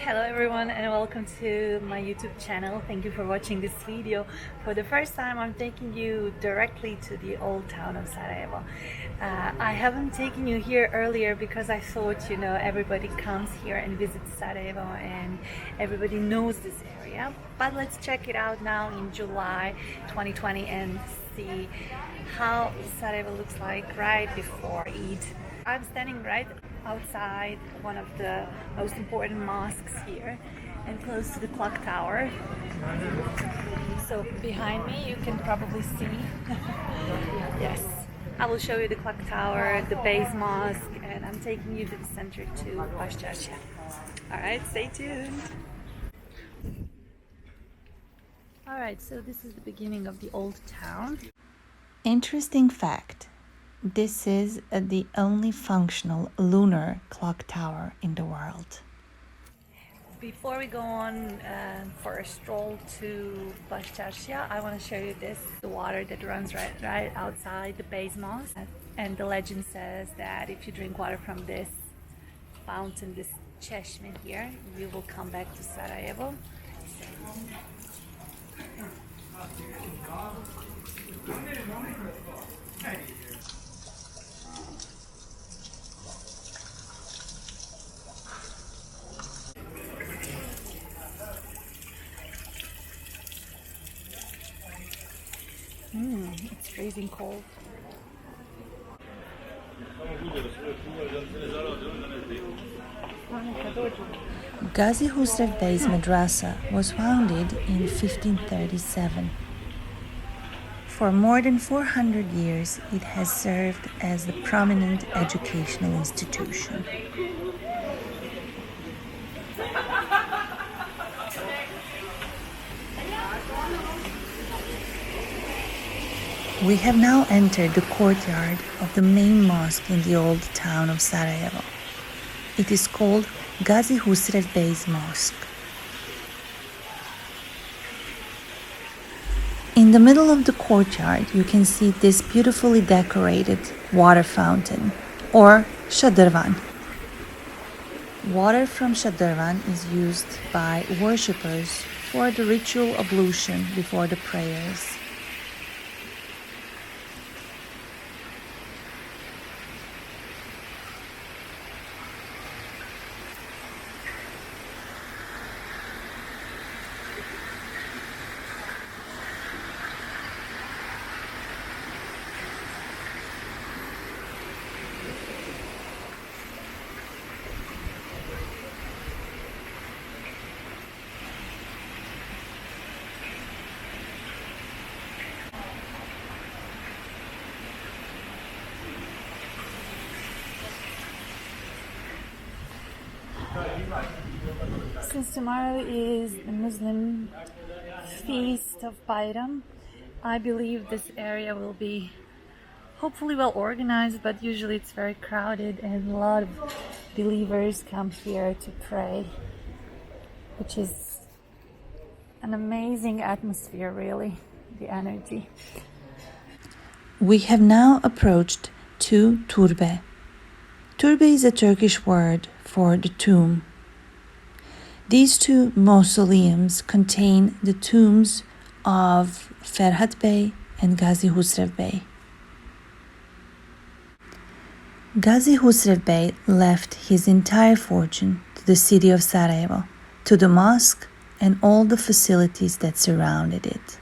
Hello everyone and welcome to my YouTube channel. Thank you for watching this video. For the first time I'm taking you directly to the old town of Sarajevo. I haven't taken you here earlier because I thought, you know, everybody comes here and visits Sarajevo and everybody knows this area. But let's check it out now in July 2020 and see how Sarajevo looks like right before Eid. I'm standing right outside one of the most important mosques here and close to the clock tower. So behind me you can probably see yes, I will show you the clock tower, the base mosque, and I'm taking you to the center to Baščaršija. Alright, stay tuned. Alright, so this is the beginning of the old town. Interesting fact. This is the only functional lunar clock tower in the world. Before we go on for a stroll to Baščaršija, I want to show you this, the water that runs right outside the base mosque. And the legend says that if you drink water from this fountain, this cheshme here, you will come back to Sarajevo. It's freezing cold. Gazi Husrev Bey's Madrasah was founded in 1537. For more than 400 years, it has served as the prominent educational institution. We have now entered the courtyard of the main mosque in the old town of Sarajevo. It is called Gazi Husrev Bey's Mosque. In the middle of the courtyard, you can see this beautifully decorated water fountain, or shadırvan. Water from shadırvan is used by worshippers for the ritual ablution before the prayers. Since tomorrow is the Muslim feast of Bayram, I believe this area will be hopefully well organized, but usually it's very crowded and a lot of believers come here to pray, which is an amazing atmosphere, really, the energy. We have now approached to Turbe. Turbe is a Turkish word for the tomb. These two mausoleums contain the tombs of Ferhat Bey and Gazi Husrev Bey. Gazi Husrev Bey left his entire fortune to the city of Sarajevo, to the mosque and all the facilities that surrounded it.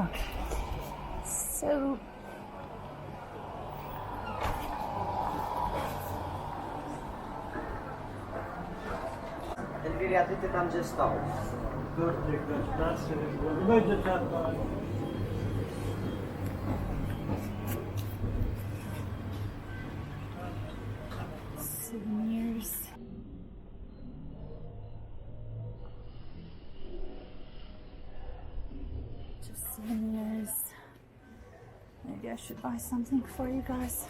Okay, so Prijavite tam gdje stao. Souvenirs. Just souvenirs. Maybe I should buy something for you guys.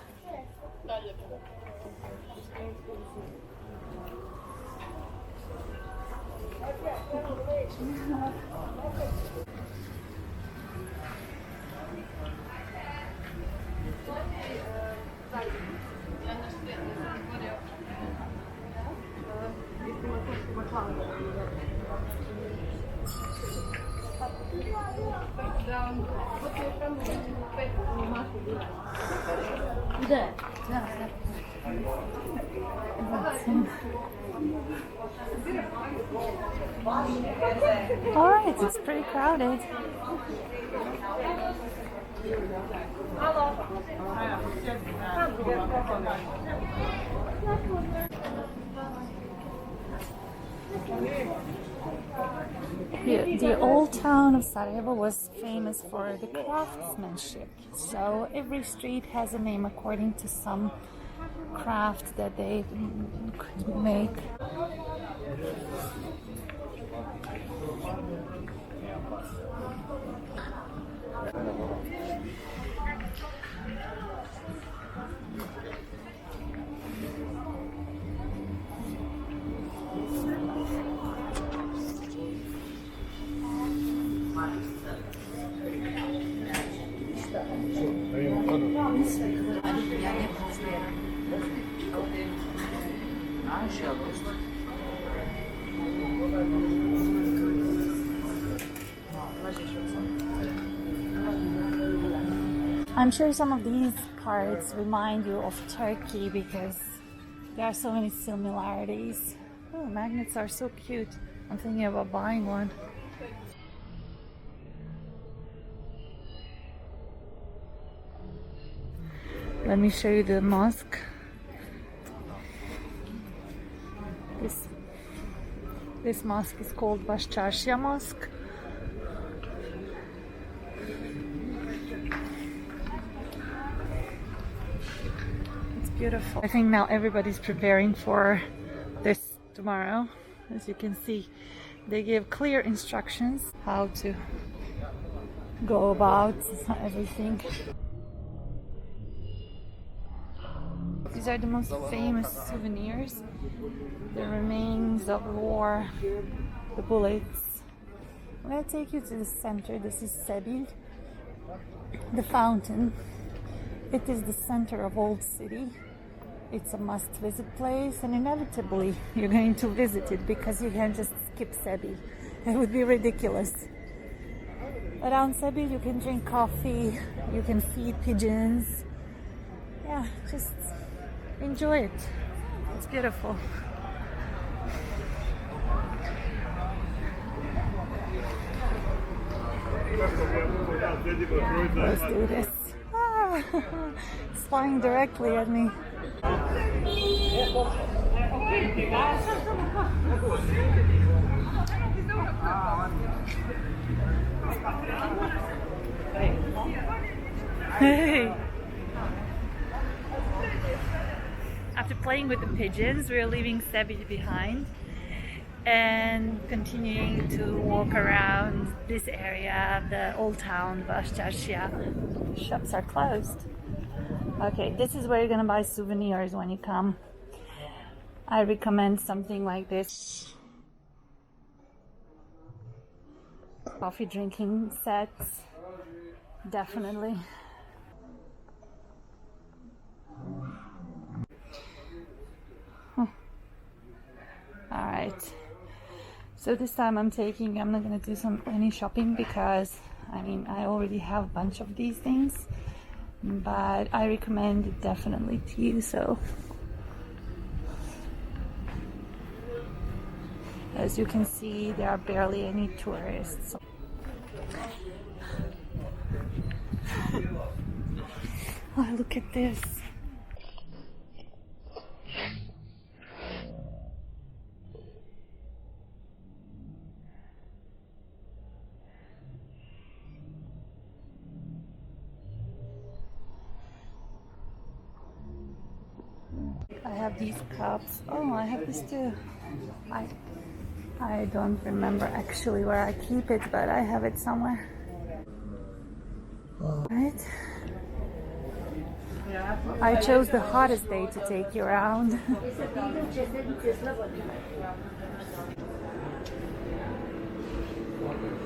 All right, it's pretty crowded. The old town of Sarajevo was famous for the craftsmanship. So every street has a name according to some craft that they could make. I'm sure some of these parts remind you of Turkey because there are so many similarities. Oh, magnets are so cute. I'm thinking about buying one. Let me show you the mosque. This mosque is called Baščaršija Mosque. It's beautiful. I think now everybody's preparing for this tomorrow. As you can see, they give clear instructions how to go about everything. These are the most famous souvenirs. The remains of war, the bullets. I'm going to take you to the center. This is Sebilj, the fountain. It is the center of Old City. It's a must-visit place, and inevitably you're going to visit it because you can't just skip Sebilj. It would be ridiculous. Around Sebilj you can drink coffee, you can feed pigeons. Yeah, just enjoy it. It's beautiful. Let's do this. Ah, it's flying directly at me. Hey! After playing with the pigeons, we're leaving Sebby behind and continuing to walk around this area, the old town, Baščaršija. The shops are closed. Okay, this is where you're gonna buy souvenirs when you come. I recommend something like this. Coffee drinking sets, definitely. All right, so this time I'm not gonna do any shopping because I already have a bunch of these things, but I recommend it definitely to you. So as you can see, there are barely any tourists. Oh, look at this. I have these cups. Oh, I have this too. I don't remember actually where I keep it, but I have it somewhere. Right? I chose the hottest day to take you around.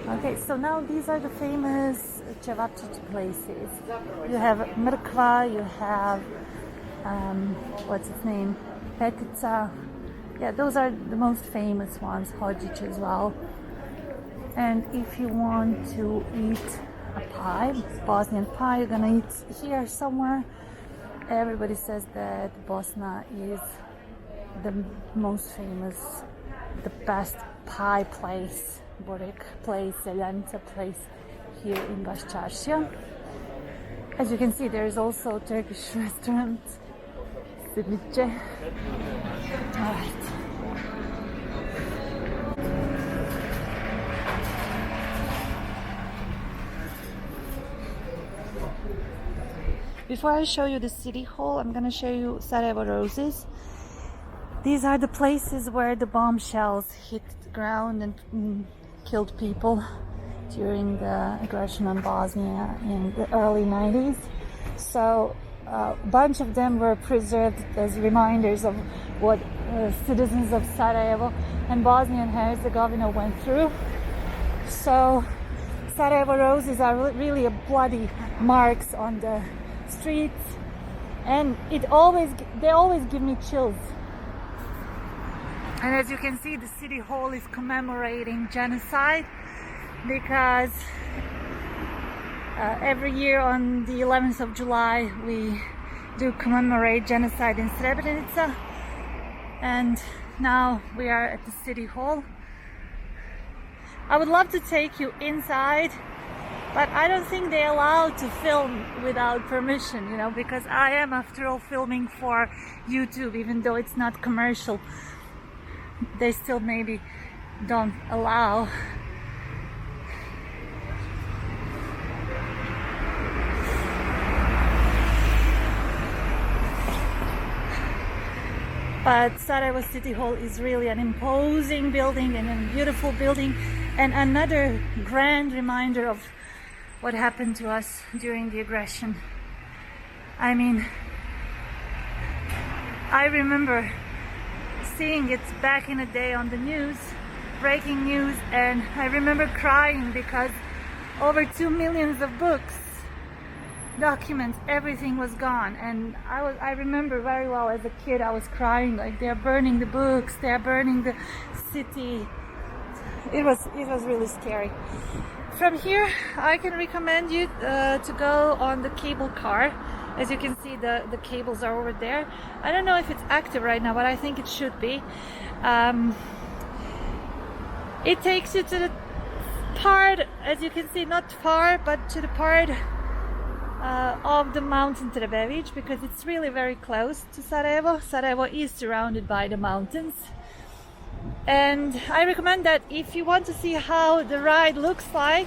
Okay, so now these are the famous cevačić places. You have Mrkva, you have what's its name? Petica. Yeah, those are the most famous ones. Hođić as well. And if you want to eat a pie, Bosnian pie, you're gonna eat here somewhere. Everybody says that Bosnia is the most famous, the best pie place, Borek place, Seljanica place here in Baščaršija. As you can see, there is also a Turkish restaurant, Sebilj. Alright. Before I show you the city hall, I'm gonna show you Sarajevo roses. These are the places where the bomb shells hit the ground and killed people during the aggression on Bosnia in the early 90s. So a bunch of them were preserved as reminders of what citizens of Sarajevo and Bosnia and Herzegovina went through. So Sarajevo roses are really a bloody marks on the streets, and they always give me chills. And as you can see, the city hall is commemorating genocide, because every year on the 11th of July we do commemorate genocide in Srebrenica, and now we are at the city hall. I would love to take you inside, but I don't think they're allowed to film without permission, you know, because I am, after all, filming for YouTube, even though it's not commercial. They still maybe don't allow. But Sarajevo City Hall is really an imposing building and a beautiful building, and another grand reminder of what happened to us during the aggression. I mean, I remember seeing it back in the day on the news, breaking news, and I remember crying because over 2 million of books, documents, everything was gone. And I remember very well as a kid, I was crying, like, they're burning the books, they're burning the city. It was really scary. From here, I can recommend you to go on the cable car. As you can see, the cables are over there. I don't know if it's active right now, but I think it should be. It takes you to the part, as you can see, not far, but to the part of the mountain Trebević, because it's really very close to Sarajevo. Sarajevo is surrounded by the mountains. And I recommend that if you want to see how the ride looks like,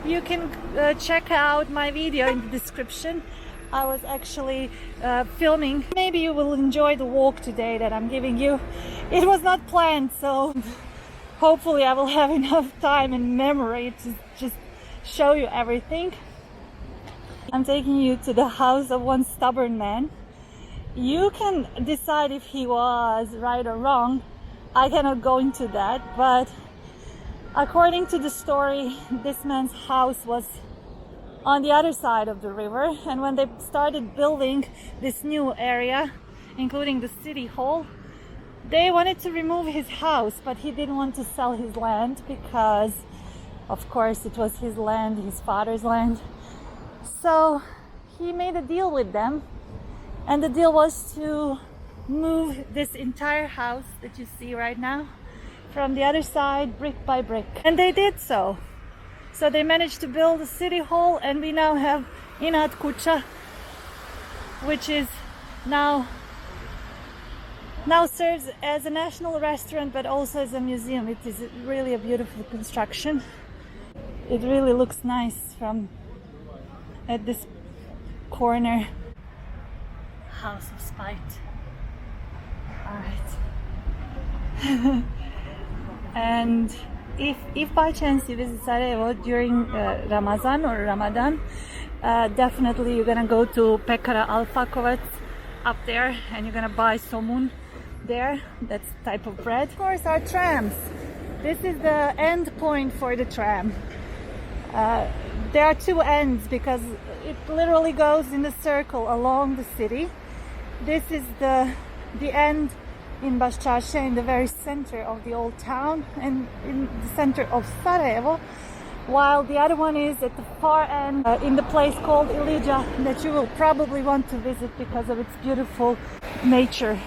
you can check out my video in the description. I was actually filming. Maybe you will enjoy the walk today that I'm giving you. It was not planned, so hopefully I will have enough time and memory to just show you everything. I'm taking you to the house of one stubborn man. You can decide if he was right or wrong. I cannot go into that, but according to the story, this man's house was on the other side of the river, and when they started building this new area, including the city hall, they wanted to remove his house, but he didn't want to sell his land because, of course, it was his land, his father's land. So he made a deal with them, and the deal was to move this entire house that you see right now from the other side, brick by brick. And they did so. So they managed to build a city hall, and we now have Inat Kuća, which is now serves as a national restaurant, but also as a museum. It is really a beautiful construction. It really looks nice from at this corner. House of Spite. Alright. And if by chance you visit Sarajevo during Ramazan or Ramadan, definitely you're gonna go to Pekara Alfakovac up there, and you're gonna buy somun there. That's a type of bread. Of course, our trams. This is the end point for the tram. There are two ends because it literally goes in a circle along the city. This is the end in Baščaršija, in the very center of the old town and in the center of Sarajevo, while the other one is at the far end in the place called Ilija, that you will probably want to visit because of its beautiful nature.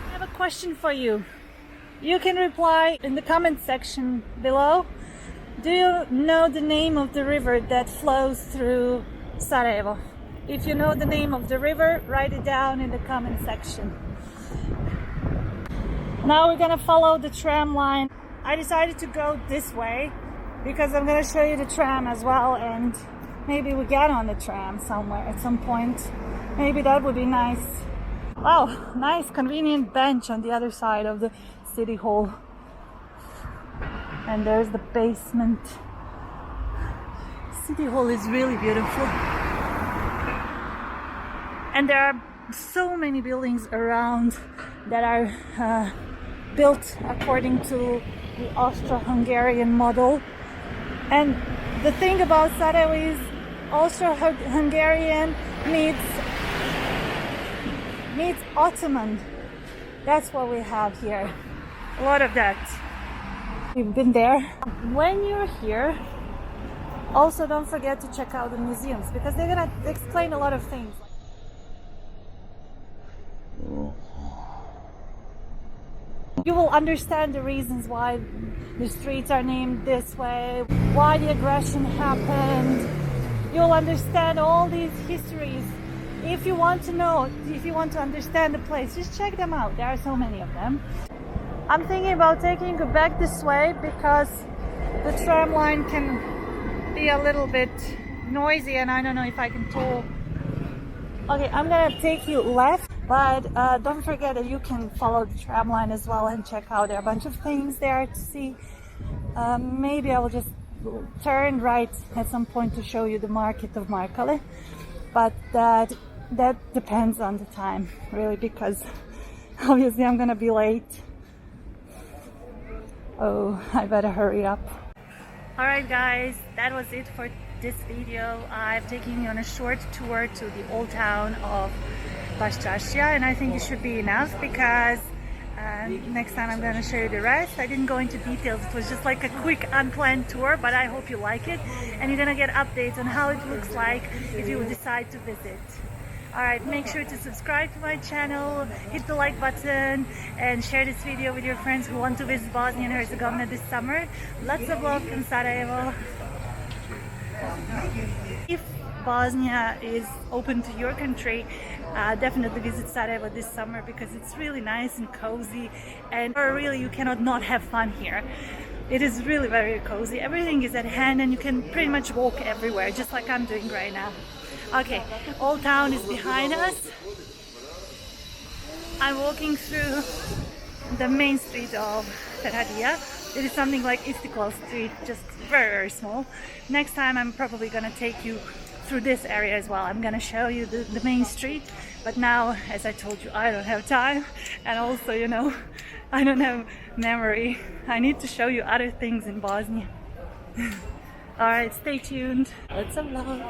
I have a question for you. You can reply in the comment section below. Do you know the name of the river that flows through Sarajevo? If you know the name of the river, write it down in the comment section. Now we're gonna follow the tram line. I decided to go this way because I'm gonna show you the tram as well, and maybe we get on the tram somewhere at some point. Maybe that would be nice. Wow, nice convenient bench on the other side of the city hall. And there's the basement. City hall is really beautiful. And there are so many buildings around that are built according to the Austro-Hungarian model. And the thing about Sarajevo is Austro-Hungarian meets Ottoman. That's what we have here. A lot of that. We've been there. When you're here, also don't forget to check out the museums because they're gonna explain a lot of things. You will understand the reasons why the streets are named this way, why the aggression happened. You'll understand all these histories. If you want to know, if you want to understand the place, just check them out. There are so many of them. I'm thinking about taking you back this way because the tram line can be a little bit noisy and I don't know if I can talk. Okay, I'm gonna take you left, but don't forget that you can follow the tram line as well and check out. There are a bunch of things there to see. Maybe I will just turn right at some point to show you the market of Markale, but that depends on the time, really, because obviously I'm gonna be late. Oh, I better hurry up. Alright guys, that was it for this video. I've taken you on a short tour to the old town of Baščaršija, and I think it should be enough because next time I'm going to show you the rest. I didn't go into details, it was just like a quick unplanned tour, but I hope you like it and you're going to get updates on how it looks like if you decide to visit. Alright, make sure to subscribe to my channel, hit the like button and share this video with your friends who want to visit Bosnia and Herzegovina this summer. Lots of love from Sarajevo. If Bosnia is open to your country, definitely visit Sarajevo this summer because it's really nice and cozy, and really you cannot not have fun here. It is really very cozy. Everything is at hand and you can pretty much walk everywhere, just like I'm doing right now. Okay, Old Town is behind us. I'm walking through the main street of Ferhadia. It is something like Istiklal Street, just very, very small. Next time I'm probably gonna take you through this area as well. I'm gonna show you the main street, but now, as I told you, I don't have time, and also, you know, I don't have memory. I need to show you other things in Bosnia. Alright, stay tuned. Let's vlog.